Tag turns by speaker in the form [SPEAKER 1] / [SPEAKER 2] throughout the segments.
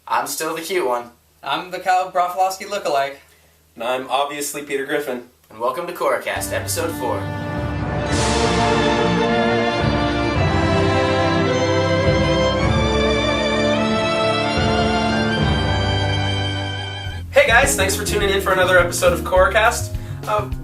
[SPEAKER 1] I'm still the cute one.
[SPEAKER 2] I'm the Kyle Broflovski lookalike.
[SPEAKER 3] And I'm obviously Peter Griffin.
[SPEAKER 1] And welcome to KORRACAST, Episode 4.
[SPEAKER 3] Hey guys, thanks for tuning in for another episode of KORRACAST.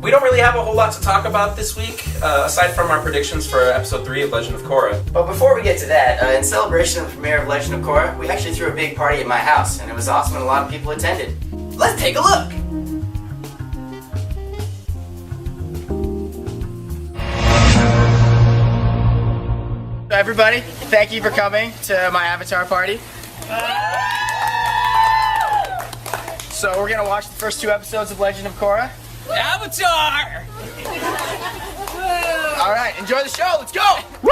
[SPEAKER 3] We don't really have a whole lot to talk about this week, aside from our predictions for Episode 3 of Legend of Korra.
[SPEAKER 1] But before we get to that, in celebration of the premiere of Legend of Korra, we actually threw a big party at my house, and it was awesome and a lot of people attended. Let's take a look! Everybody, thank you for coming to my Avatar party. So we're gonna watch the first 2 episodes of Legend of Korra.
[SPEAKER 2] Avatar!
[SPEAKER 1] Alright, enjoy the show, let's go! Woo!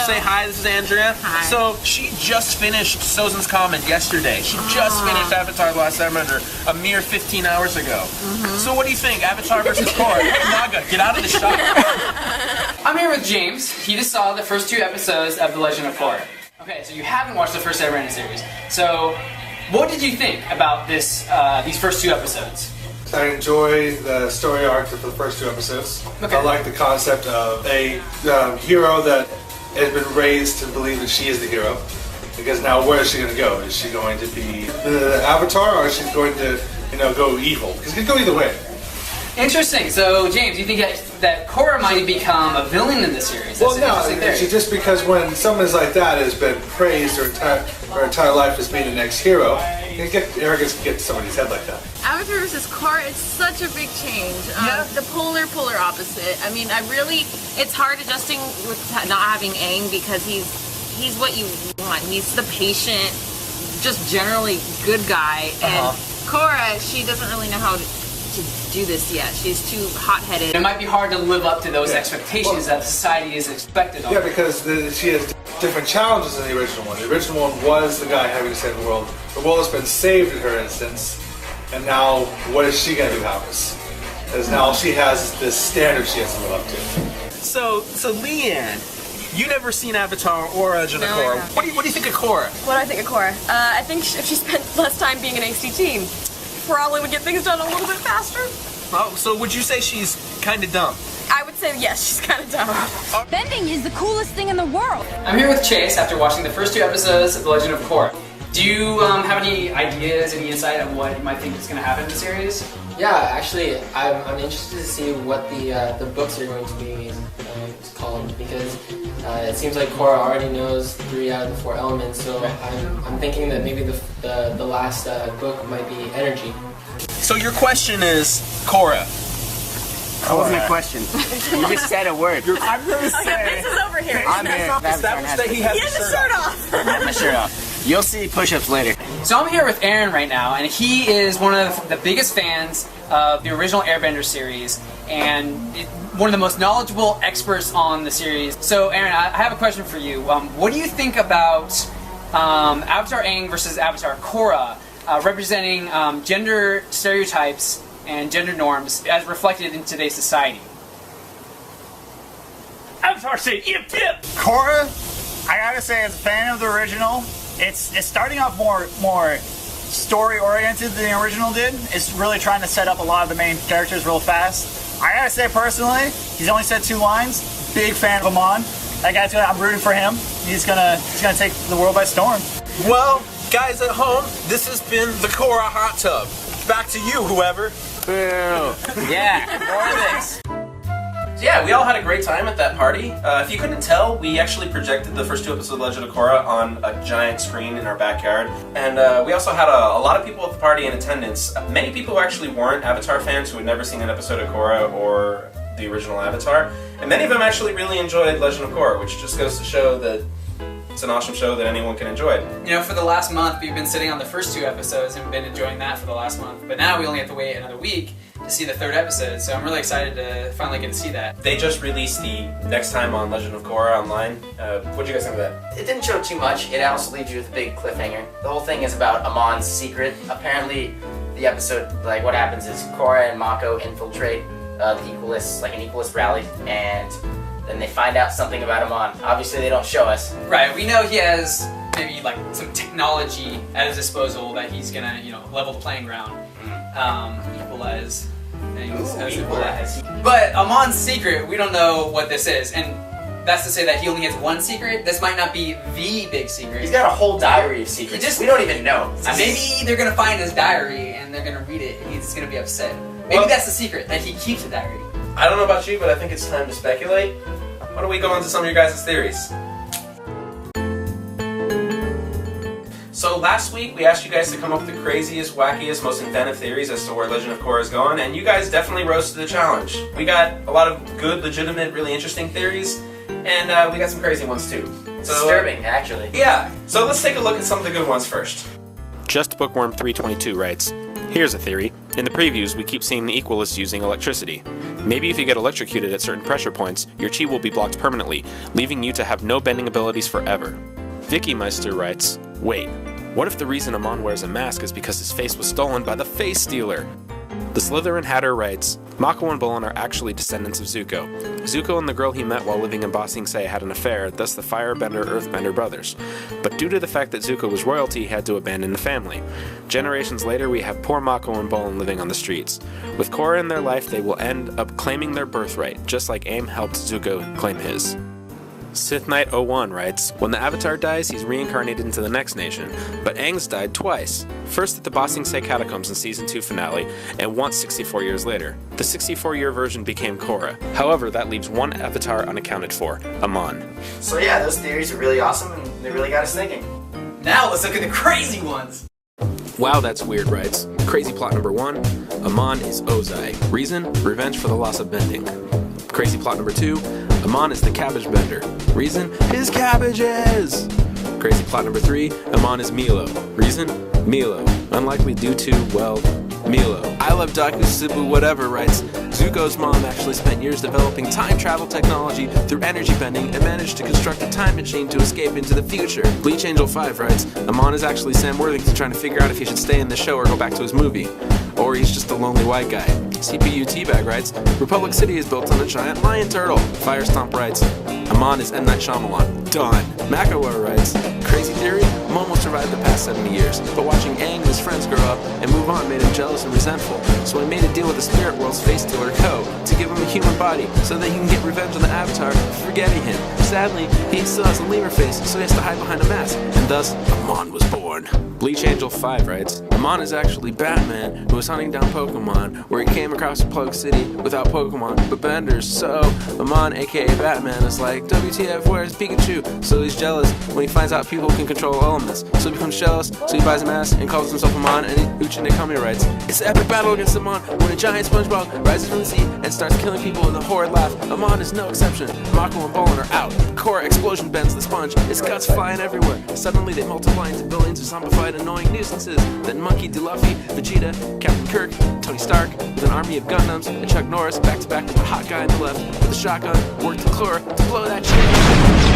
[SPEAKER 3] Say hi, this is Andrea.
[SPEAKER 4] Hi.
[SPEAKER 3] So, she just finished Sozin's comment yesterday. She just finished Avatar: The Last Airbender a mere 15 hours ago. So what do you think? Avatar versus Korra? Hey, Naga, get out of the shot.
[SPEAKER 2] I'm here with James. He just saw the first 2 episodes of The Legend of Korra. Okay, so you haven't watched the first Airbender series. So, what did you think about this? These first 2 episodes?
[SPEAKER 5] I enjoy the story arc for the first 2 episodes.
[SPEAKER 2] Okay.
[SPEAKER 5] I like the concept of a hero that has been raised to believe that she is the hero. Because now, where is she going to go? Is she going to be the Avatar, or is she going to, go evil? Because it could go either way.
[SPEAKER 2] Interesting. So, James, you think that Korra might become a villain in the series? That's
[SPEAKER 5] Well,
[SPEAKER 2] an
[SPEAKER 5] no,
[SPEAKER 2] interesting theory.
[SPEAKER 5] actually, just because when someone like that has been praised her entire life as being the next hero, arrogance can get to somebody's head like that.
[SPEAKER 4] Avatar versus Korra is such a big change. The polar opposite. I mean, it's hard adjusting with not having Aang because he's what you want. He's the patient, just generally good guy. And Korra, she doesn't really know how to do this yet. She's too hot-headed.
[SPEAKER 2] It might be hard to live up to those expectations that society is expected of.
[SPEAKER 5] Yeah, because she has different challenges than the original one. The original one was the guy having to save the world. The world has been saved in her instance, and now what is she going to do, House? Because now she has this standard she has to live up to.
[SPEAKER 3] So Leanne, you never seen Avatar or Legend of
[SPEAKER 4] No,
[SPEAKER 3] Korra.
[SPEAKER 4] I haven't.
[SPEAKER 3] What do you think of Korra?
[SPEAKER 6] What do I think of Korra? I think if she spent less time being an angsty teen, probably would get things done a little bit faster.
[SPEAKER 3] Oh, so would you say she's kind of dumb?
[SPEAKER 6] I would say yes, she's kind of dumb.
[SPEAKER 7] Bending is the coolest thing in the world.
[SPEAKER 2] I'm here with Chase after watching the first 2 episodes of The Legend of Korra. Do you have any ideas, any insight on what you might think is going to happen in the series?
[SPEAKER 8] Yeah, actually, I'm interested to see what the books are going to be called, because it seems like Korra already knows 3 out of the 4 elements. So I'm thinking that maybe the last book might be energy.
[SPEAKER 3] So your question is Korra.
[SPEAKER 1] That wasn't a question. You just said a word.
[SPEAKER 6] I'm gonna say. This is over here.
[SPEAKER 1] I'm here.
[SPEAKER 3] Establish that he has
[SPEAKER 6] Get the shirt off.
[SPEAKER 1] I have my shirt off. You'll see push-ups later.
[SPEAKER 2] So I'm here with Aaron right now, and he is one of the biggest fans of the original Airbender series, and one of the most knowledgeable experts on the series. So Aaron, I have a question for you. What do you think about Avatar Aang versus Avatar Korra representing gender stereotypes and gender norms as reflected in today's society?
[SPEAKER 9] Avatar say yip yip. Korra, I gotta say, as a fan of the original, it's starting off more story oriented than the original did. It's really trying to set up a lot of the main characters real fast. I gotta say personally, he's only said 2 lines. Big fan of Amon. That guy's I'm rooting for him. He's gonna take the world by storm.
[SPEAKER 3] Well, guys at home, this has been the Korra Hot Tub. Back to you, whoever.
[SPEAKER 1] Boo. Yeah, more of this.
[SPEAKER 3] Yeah, we all had a great time at that party. If you couldn't tell, we actually projected the first 2 episodes of Legend of Korra on a giant screen in our backyard. And we also had a lot of people at the party in attendance. Many people who actually weren't Avatar fans who had never seen an episode of Korra or the original Avatar. And many of them actually really enjoyed Legend of Korra, which just goes to show that it's an awesome show that anyone can enjoy.
[SPEAKER 2] You know, for the last month, we've been sitting on the first 2 episodes and been enjoying that for the last month. But now we only have to wait another week to see the 3rd episode, so I'm really excited to finally get to see that.
[SPEAKER 3] They just released the next time on Legend of Korra online. What'd you guys think of that?
[SPEAKER 1] It didn't show too much. It also leaves you with a big cliffhanger. The whole thing is about Amon's secret. Apparently, the episode, like, what happens is Korra and Mako infiltrate the Equalists, like an Equalist rally, and then they find out something about Amon. Obviously, they don't show us.
[SPEAKER 2] Right, we know he has maybe like some technology at his disposal that he's gonna, you know, level the playing ground, equalize things as equalize. But Amon's secret, we don't know what this is, and that's to say that he only has one secret. This might not be the big secret.
[SPEAKER 1] He's got a whole diary of secrets. We don't even know.
[SPEAKER 2] Maybe they're gonna find his diary and they're gonna read it and he's gonna be upset. Maybe that's the secret, that he keeps a diary.
[SPEAKER 3] I don't know about you, but I think it's time to speculate. Why don't we go into some of your guys' theories? So last week we asked you guys to come up with the craziest, wackiest, most inventive theories as to where Legend of Korra is going, and you guys definitely rose to the challenge. We got a lot of good, legitimate, really interesting theories, and we got some crazy ones too. So,
[SPEAKER 1] disturbing, actually.
[SPEAKER 3] Yeah, so let's take a look at some of the good ones first.
[SPEAKER 10] Just Bookworm 322 writes, "Here's a theory. In the previews, we keep seeing the Equalists using electricity. Maybe if you get electrocuted at certain pressure points, your chi will be blocked permanently, leaving you to have no bending abilities forever." Vicky Meister writes, "Wait, what if the reason Amon wears a mask is because his face was stolen by the face stealer?" The Slytherin Hatter writes, "Mako and Bolin are actually descendants of Zuko. Zuko and the girl he met while living in Ba Sing Se had an affair, thus the Firebender Earthbender brothers. But due to the fact that Zuko was royalty, he had to abandon the family. Generations later, we have poor Mako and Bolin living on the streets. With Korra in their life, they will end up claiming their birthright, just like Aang helped Zuko claim his." Sith Knight 01 writes, "When the Avatar dies, he's reincarnated into the next nation, but Aang's died twice. First at the Ba Sing Se catacombs in Season 2 finale, and once 64 years later. The 64-year version became Korra. However, that leaves one Avatar unaccounted for, Amon."
[SPEAKER 1] So yeah, those theories are really awesome, and they really got us thinking.
[SPEAKER 2] Now let's look at the crazy ones.
[SPEAKER 10] Wow, That's Weird writes, "Crazy plot number 1, Amon is Ozai. Reason? Revenge for the loss of bending. Crazy plot number 2, Amon is the cabbage bender. Reason? His cabbages! Crazy plot number 3, Amon is Milo. Reason? Milo. Unlikely due to, well, Milo. I Love Daku Sibu Whatever writes, "Zuko's mom actually spent years developing time travel technology through energy bending and managed to construct a time machine to escape into the future." Bleach Angel 5 writes, "Amon is actually Sam Worthington trying to figure out if he should stay in the show or go back to his movie. Or he's just a lonely white guy." CPU Teabag writes, "Republic City is built on a giant lion turtle." Firestomp writes, "Amon is M. Night Shyamalan. Done." Makawa writes, "Crazy theory, Amon will survive the past 70 years, but watching Aang and his friends grow up and move on made him jealous and resentful. So he made a deal with the Spirit World's face stealer, Ko, to give him a human body so that he can get revenge on the Avatar for forgetting him. Sadly, he still has a lemur face, so he has to hide behind a mask, and thus, Amon was born." Bleach Angel 5 writes, "Amon is actually Batman, who was hunting down Pokemon, where he came across Republic City without Pokemon, but benders. So, Amon, aka Batman, is like, WTF, where's Pikachu? So he's jealous when he finds out people can control elements. So he becomes jealous, so he buys a mask and calls himself Amon, and Uchi Nekami writes, "It's an epic battle against Amon, when a giant SpongeBob rises from the sea and starts killing people with a horrid laugh. Amon is no exception. Mako and Bolin are out. Korra explosion bends the sponge, its guts flying everywhere. Suddenly they multiply into billions of zombified annoying nuisances. Then Monkey D. Luffy, Vegeta, Captain Kirk, Tony Stark, with an army of Gundams, and Chuck Norris back to back with a hot guy on the left with a shotgun, work to Korra to blow that shit."